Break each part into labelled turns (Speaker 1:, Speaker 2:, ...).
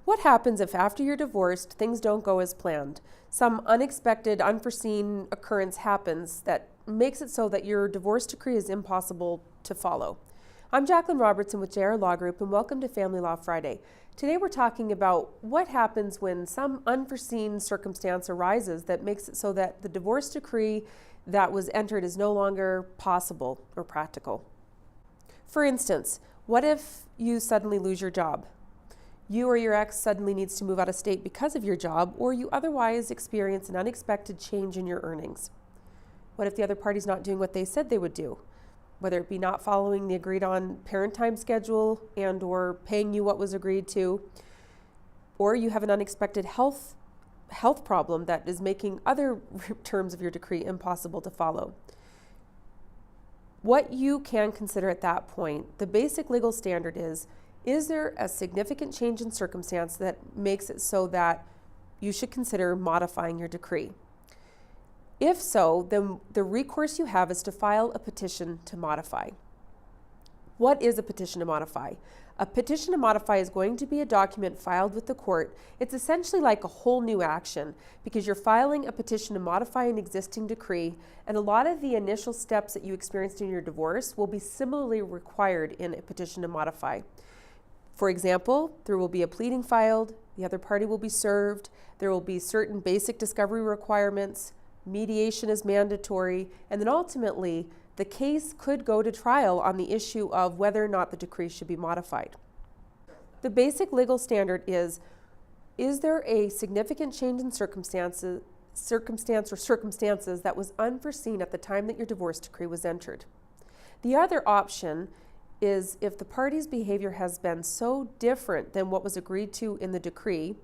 Speaker 1: What happens if after you're divorced, things don't go as planned? Some unexpected, unforeseen occurrence happens that makes it so that your divorce decree is impossible to follow. I'm Jaclyn Robertson with JR Law Group, and welcome to Family Law Friday. Today we're talking about what happens when some unforeseen circumstance arises that makes it so that the divorce decree that was entered is no longer possible or practical. For instance, what if you suddenly lose your job? You or your ex suddenly needs to move out of state because of your job, or you otherwise experience an unexpected change in your earnings. What if the other party's not doing what they said they would do? Whether it be not following the agreed on parent time schedule and or paying you what was agreed to, or you have an unexpected health problem that is making other terms of your decree impossible to follow. What you can consider at that point, the basic legal standard is there a significant change in circumstance that makes it so that you should consider modifying your decree? If so, then the recourse you have is to file a petition to modify. What is a petition to modify? A petition to modify is going to be a document filed with the court. It's essentially like a whole new action because you're filing a petition to modify an existing decree, and a lot of the initial steps that you experienced in your divorce will be similarly required in a petition to modify. For example, there will be a pleading filed, the other party will be served, there will be certain basic discovery requirements, mediation is mandatory, and then ultimately the case could go to trial on the issue of whether or not the decree should be modified. The basic legal standard is there a significant change in circumstance or circumstances that was unforeseen at the time that your divorce decree was entered? The other option is if the party's behavior has been so different than what was agreed to in the decree,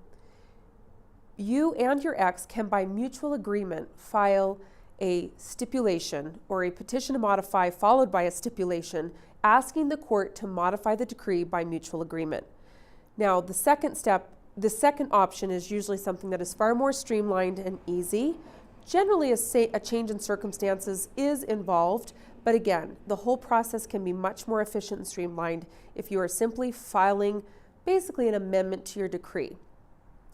Speaker 1: you and your ex can by mutual agreement file a stipulation or a petition to modify followed by a stipulation asking the court to modify the decree by mutual agreement. Now, the second option is usually something that is far more streamlined and easy. Generally, a change in circumstances is involved, but again, the whole process can be much more efficient and streamlined if you are simply filing basically an amendment to your decree.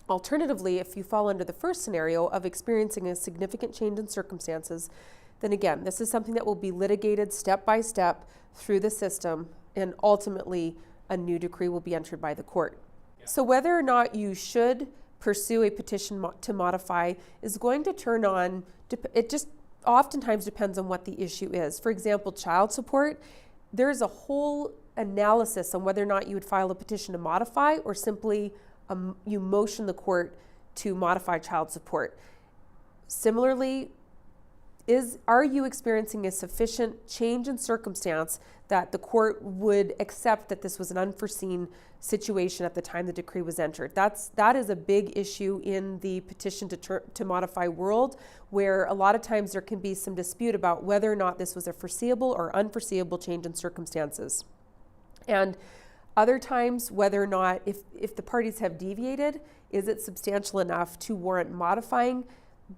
Speaker 1: Alternatively, if you fall under the first scenario of experiencing a significant change in circumstances, then again, this is something that will be litigated step by step through the system, and ultimately a new decree will be entered by the court. So whether or not you should pursue a petition to modify is going to turn on, it just oftentimes depends on what the issue is. For example, child support, there's a whole analysis on whether or not you would file a petition to modify or simply you motion the court to modify child support. Similarly, are you experiencing a sufficient change in circumstance that the court would accept that this was an unforeseen situation at the time the decree was entered? That is a big issue in the petition to modify world, where a lot of times there can be some dispute about whether or not this was a foreseeable or unforeseeable change in circumstances. And other times, whether or not, if the parties have deviated, is it substantial enough to warrant modifying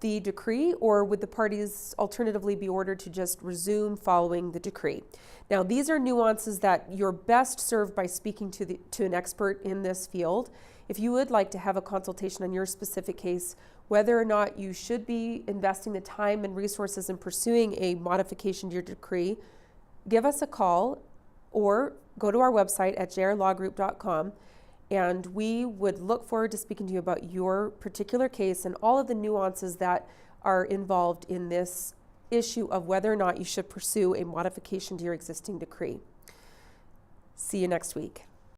Speaker 1: the decree, or would the parties alternatively be ordered to just resume following the decree? Now, these are nuances that you're best served by speaking to an expert in this field. If you would like to have a consultation on your specific case, whether or not you should be investing the time and resources in pursuing a modification to your decree, give us a call or go to our website at jrlawgroup.com, and we would look forward to speaking to you about your particular case and all of the nuances that are involved in this issue of whether or not you should pursue a modification to your existing decree. See you next week.